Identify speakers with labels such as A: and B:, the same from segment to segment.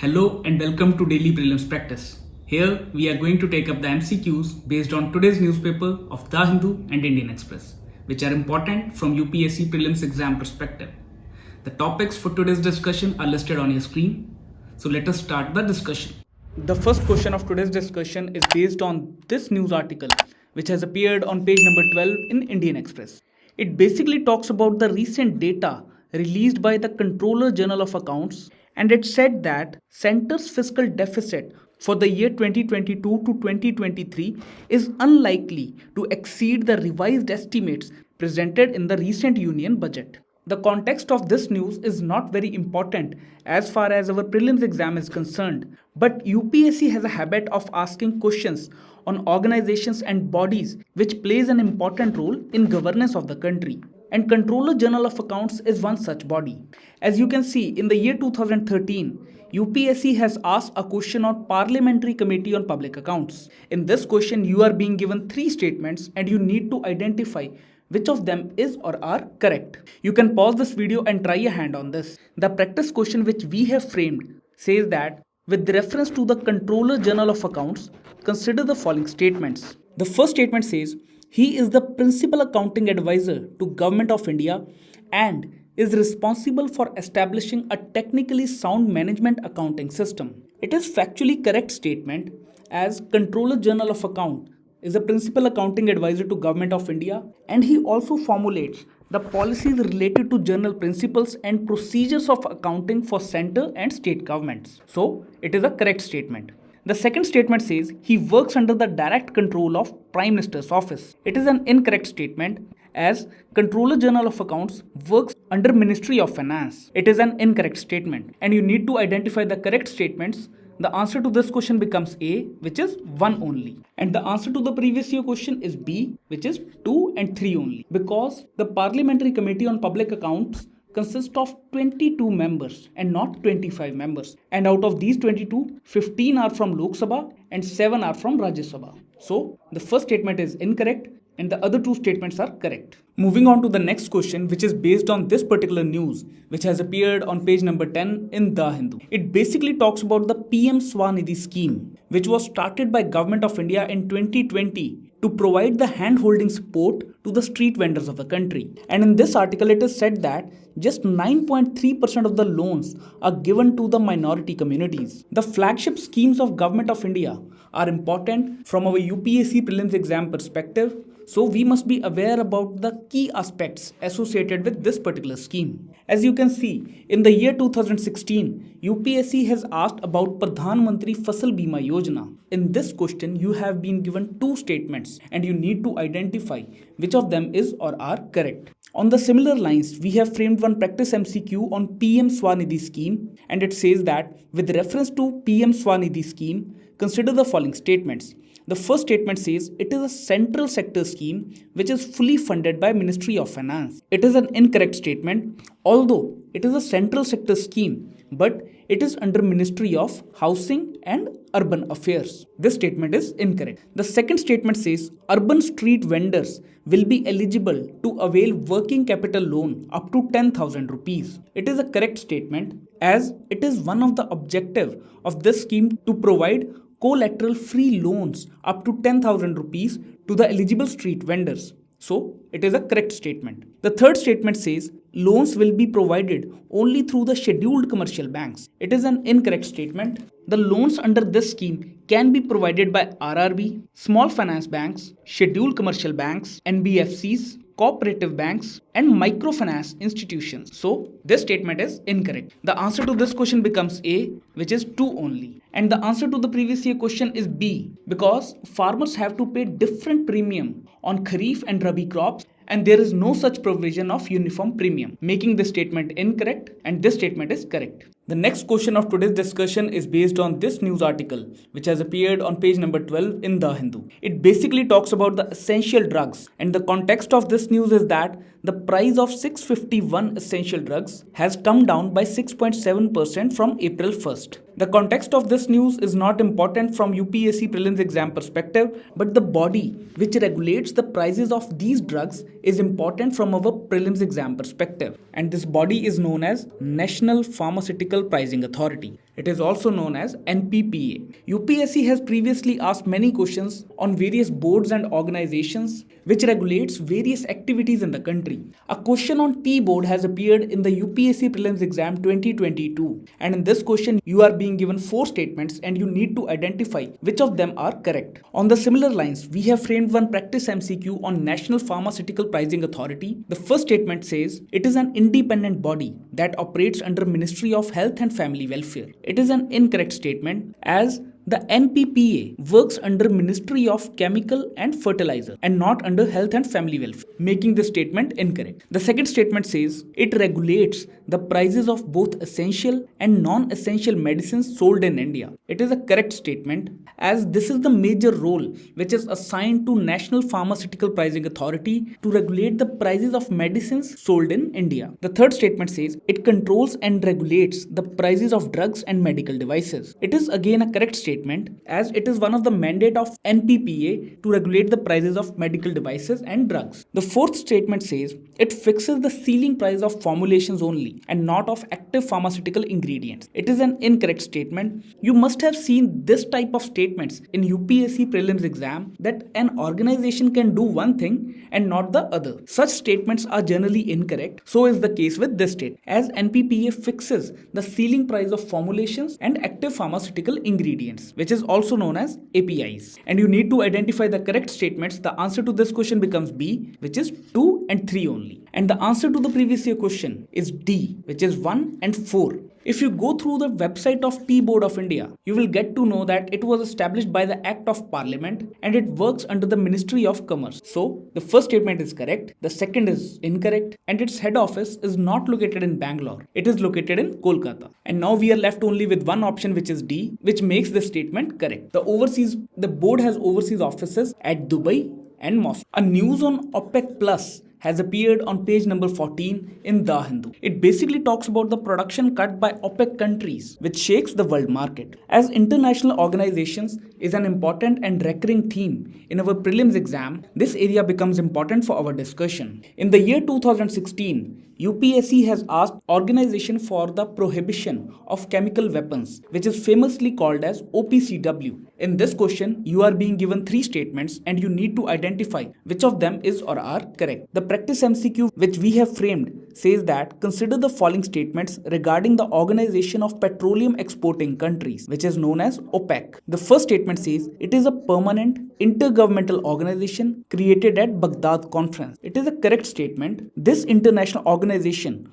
A: Hello and welcome to Daily Prelims Practice. Here we are going to take up the MCQs based on today's newspaper of The Hindu and Indian Express, which are important from UPSC Prelims exam perspective. The topics for today's discussion are listed on your screen. So let us start the discussion. The first question of today's discussion is based on this news article, which has appeared on page number 12 in Indian Express. It basically talks about the recent data released by the Controller General of Accounts, and it said that centre's fiscal deficit for the year 2022 to 2023 is unlikely to exceed the revised estimates presented in the recent union budget. The context of this news is not very important as far as our prelims exam is concerned, but UPSC has a habit of asking questions on organizations and bodies which plays an important role in governance of the country. And Controller General of Accounts is one such body. As you can see, in the year 2013, UPSC has asked a question on Parliamentary Committee on Public Accounts. In this question, you are being given 3 statements and you need to identify which of them is or are correct. You can pause this video and try a hand on this. The practice question which we have framed says that with reference to the Controller General of Accounts, consider the following statements. The first statement says, he is the principal accounting advisor to Government of India and is responsible for establishing a technically sound management accounting system. It is factually correct statement as Controller General of Account is a principal accounting advisor to Government of India, and he also formulates the policies related to general principles and procedures of accounting for centre and state governments. So, it is a correct statement. The second statement says he works under the direct control of Prime Minister's office. It is an incorrect statement as Controller General of Accounts works under Ministry of Finance. It is an incorrect statement and you need to identify the correct statements. The answer to this question becomes A, which is 1 only. And the answer to the previous year question is B, which is 2 and 3 only. Because the Parliamentary Committee on Public Accounts consists of 22 members and not 25 members. And out of these 22, 15 are from Lok Sabha and 7 are from Rajya Sabha. So, the first statement is incorrect and the other 2 statements are correct. Moving on to the next question, which is based on this particular news, which has appeared on page number 10 in The Hindu. It basically talks about the PM SVanidhi scheme, which was started by Government of India in 2020 to provide the hand-holding support to the street vendors of the country. And in this article, it is said that just 9.3% of the loans are given to the minority communities. The flagship schemes of Government of India are important from our UPSC Prelims exam perspective. So we must be aware about the key aspects associated with this particular scheme. As you can see, in the year 2016, UPSC has asked about Pradhan Mantri Fasal Bima Yojana. In this question, you have been given 2 statements and you need to identify which of them is or are correct. On the similar lines, we have framed one practice MCQ on PM SVanidhi scheme, and it says that with reference to PM SVanidhi scheme, consider the following statements. The first statement says it is a central sector scheme which is fully funded by Ministry of Finance. It is an incorrect statement, although it is a central sector scheme, but it is under Ministry of Housing and Urban Affairs. This statement is incorrect. The second statement says urban street vendors will be eligible to avail working capital loan up to 10,000 rupees. It is a correct statement as it is one of the objective of this scheme to provide collateral free loans up to 10,000 rupees to the eligible street vendors. So, it is a correct statement. The third statement says loans will be provided only through the scheduled commercial banks. It is an incorrect statement. The loans under this scheme can be provided by RRB, small finance banks, scheduled commercial banks, NBFCs, cooperative banks and microfinance institutions. So, this statement is incorrect. The answer to this question becomes A, which is 2 only. And the answer to the previous year question is B, because farmers have to pay different premium on Kharif and Rabi crops, and there is no such provision of uniform premium, making this statement incorrect and this statement is correct. The next question of today's discussion is based on this news article, which has appeared on page number 12 in The Hindu. It basically talks about the essential drugs, and the context of this news is that the price of 651 essential drugs has come down by 6.7% from April 1st. The context of this news is not important from UPSC Prelims exam perspective, but the body which regulates the prices of these drugs is important from our prelims exam perspective. And this body is known as National Pharmaceutical Pricing Authority. It is also known as NPPA. UPSC has previously asked many questions on various boards and organizations which regulates various activities in the country. A question on T board has appeared in the UPSC Prelims exam 2022, and in this question you are being given 4 statements and you need to identify which of them are correct. On the similar lines, we have framed one practice MCQ on National Pharmaceutical Pricing Authority. The first statement says it is an independent body that operates under Ministry of Health and Family Welfare. It is an incorrect statement, as the NPPA works under Ministry of Chemical and Fertilizer and not under Health and Family Welfare, making this statement incorrect. The second statement says it regulates the prices of both essential and non-essential medicines sold in India. It is a correct statement, as this is the major role which is assigned to National Pharmaceutical Pricing Authority to regulate the prices of medicines sold in India. The third statement says it controls and regulates the prices of drugs and medical devices. It is again a correct statement, as it is one of the mandate of NPPA to regulate the prices of medical devices and drugs. The fourth statement says it fixes the ceiling price of formulations only and not of active pharmaceutical ingredients. It is an incorrect statement. You must have seen this type of statements in UPSC Prelims exam, that an organization can do one thing and not the other. Such statements are generally incorrect. So is the case with this statement, as NPPA fixes the ceiling price of formulations and active pharmaceutical ingredients, which is also known as APIs. And you need to identify the correct statements. The answer to this question becomes B, which is 2 and 3 only. And the answer to the previous year question is D, which is 1 and 4. If you go through the website of Tea Board of India, you will get to know that it was established by the Act of Parliament and it works under the Ministry of Commerce. So, the first statement is correct, the second is incorrect, and its head office is not located in Bangalore. It is located in Kolkata. And now we are left only with one option, which is D, which makes the statement correct. The board has overseas offices at Dubai and Moscow. A news on OPEC Plus has appeared on page number 14 in The Hindu. It basically talks about the production cut by OPEC countries, which shakes the world market. As international organizations is an important and recurring theme in our prelims exam, this area becomes important for our discussion. In the year 2016, UPSC has asked Organization for the Prohibition of Chemical Weapons, which is famously called as OPCW. In this question, you are being given 3 statements and you need to identify which of them is or are correct. The practice MCQ which we have framed says that consider the following statements regarding the Organization of Petroleum Exporting Countries, which is known as OPEC. The first statement says it is a permanent intergovernmental organization created at Baghdad Conference. It is a correct statement. This international organization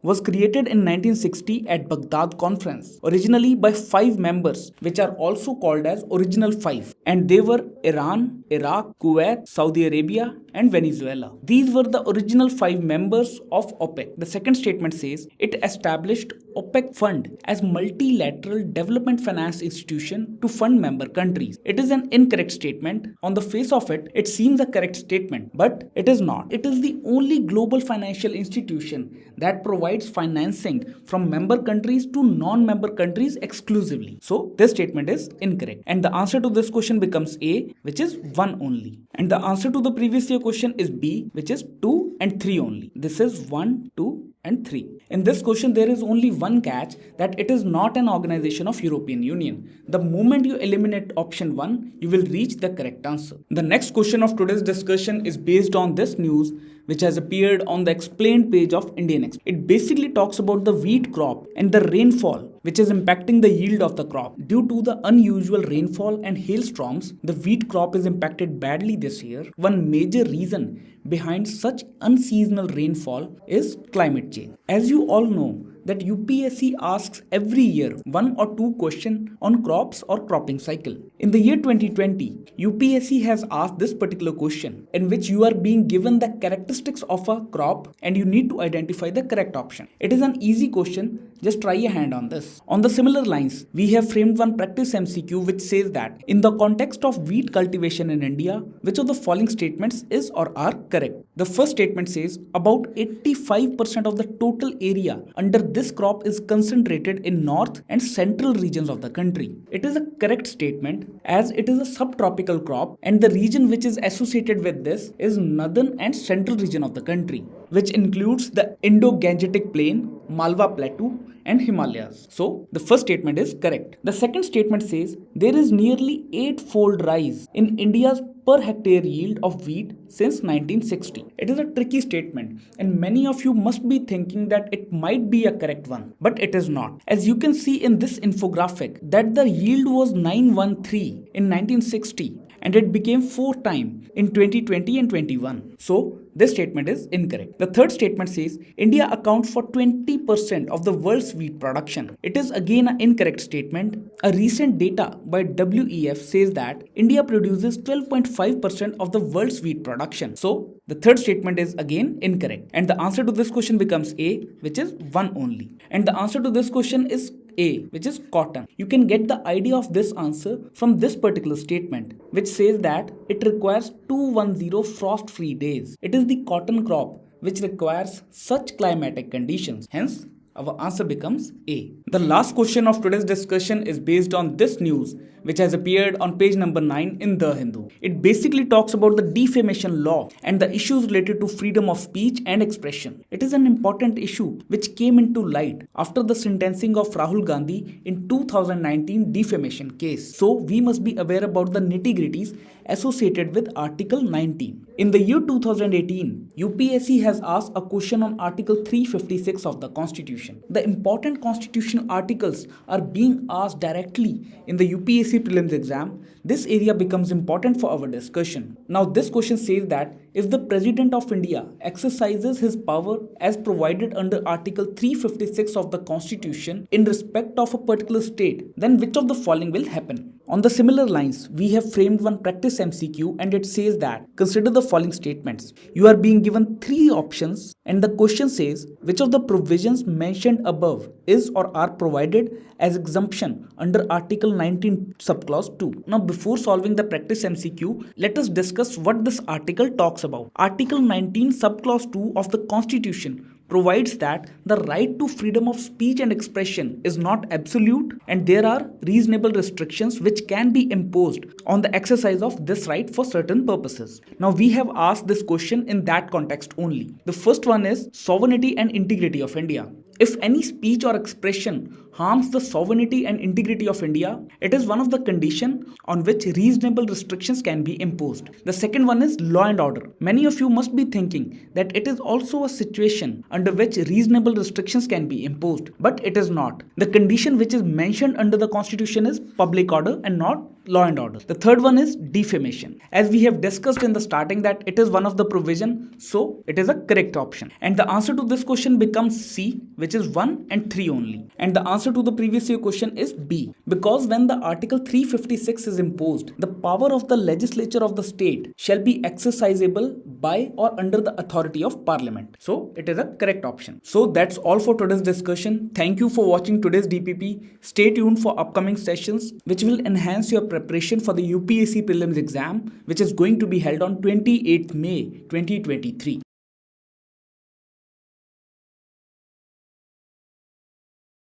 A: was created in 1960 at Baghdad Conference, originally by 5 members, which are also called as Original 5, and they were Iran, Iraq, Kuwait, Saudi Arabia, and Venezuela. These were the original 5 members of OPEC. The second statement says it established OPEC Fund as multilateral development finance institution to fund member countries. It is an incorrect statement. On the face of it, it seems a correct statement, but it is not. It is the only global financial institution that provides financing from member countries to non-member countries exclusively. So this statement is incorrect. And the answer to this question becomes A, which is 1 only. And the answer to the previous year question is B, which is 2 and 3 only. This is 1, 2 and 3. In this question, there is only one catch, that it is not an organization of European Union. The moment you eliminate option 1, you will reach the correct answer. The next question of today's discussion is based on this news which has appeared on the explained page of Indian Express. It basically talks about the wheat crop and the rainfall which is impacting the yield of the crop. Due to the unusual rainfall and hailstorms, the wheat crop is impacted badly this year. One major reason behind such unseasonal rainfall is climate change. As you all know, that UPSC asks every year 1 or 2 questions on crops or cropping cycle. In the year 2020, UPSC has asked this particular question, in which you are being given the characteristics of a crop and you need to identify the correct option. It is an easy question, just try a hand on this. On the similar lines, we have framed one practice MCQ which says that in the context of wheat cultivation in India, which of the following statements is or are correct? The first statement says about 85% of the total area under this crop is concentrated in north and central regions of the country. It is a correct statement, as it is a subtropical crop and the region which is associated with this is northern and central region of the country, which includes the Indo-Gangetic Plain Malwa Plateau and Himalayas. So the first statement is correct. The second statement says there is nearly 8-fold rise in India's per hectare yield of wheat since 1960. It is a tricky statement and many of you must be thinking that it might be a correct one, but it is not. As you can see in this infographic that the yield was 913 in 1960 and it became 4 times in 2020 and 21. So this statement is incorrect. The third statement says India accounts for 20% of the world's wheat production. It is again an incorrect statement. A recent data by WEF says that India produces 12.5% of the world's wheat production. So the third statement is again incorrect. And the answer to this question becomes A, which is 1 only. And the answer to this question is A, which is cotton. You can get the idea of this answer from this particular statement, which says that it requires 210 frost-free days. It is the cotton crop which requires such climatic conditions. Hence, our answer becomes A. The last question of today's discussion is based on this news which has appeared on page number 9 in The Hindu. It basically talks about the defamation law and the issues related to freedom of speech and expression. It is an important issue which came into light after the sentencing of Rahul Gandhi in 2019 defamation case. So we must be aware about the nitty-gritties associated with Article 19. In the year 2018, UPSC has asked a question on Article 356 of the Constitution. The important constitutional articles are being asked directly in the UPSC Prelims exam. This area becomes important for our discussion. Now this question says that if the President of India exercises his power as provided under Article 356 of the Constitution in respect of a particular state, then which of the following will happen? On the similar lines, we have framed one practice MCQ and it says that consider the following statements. You are being given 3 options and the question says which of the provisions mentioned above is or are provided as exemption under Article 19 subclause 2. Now before solving the practice MCQ, let us discuss what this article talks about. Article 19 subclause 2 of the Constitution provides that the right to freedom of speech and expression is not absolute and there are reasonable restrictions which can be imposed on the exercise of this right for certain purposes. Now we have asked this question in that context only. The first one is sovereignty and integrity of India. If any speech or expression harms the sovereignty and integrity of India, it is one of the conditions on which reasonable restrictions can be imposed. The second one is law and order. Many of you must be thinking that it is also a situation under which reasonable restrictions can be imposed, but it is not. The condition which is mentioned under the Constitution is public order and not law and order. The third one is defamation. As we have discussed in the starting that it is one of the provision, so it is a correct option. And the answer to this question becomes C, which is 1 and 3 only. And the answer to the previous year question is B, because when the Article 356 is imposed, the power of the legislature of the state shall be exercisable by or under the authority of Parliament. So it is a correct option. So that's all for today's discussion. Thank you for watching today's DPP. Stay tuned for upcoming sessions which will enhance your preparation for the UPSC Prelims exam, which is going to be held on 28th May 2023.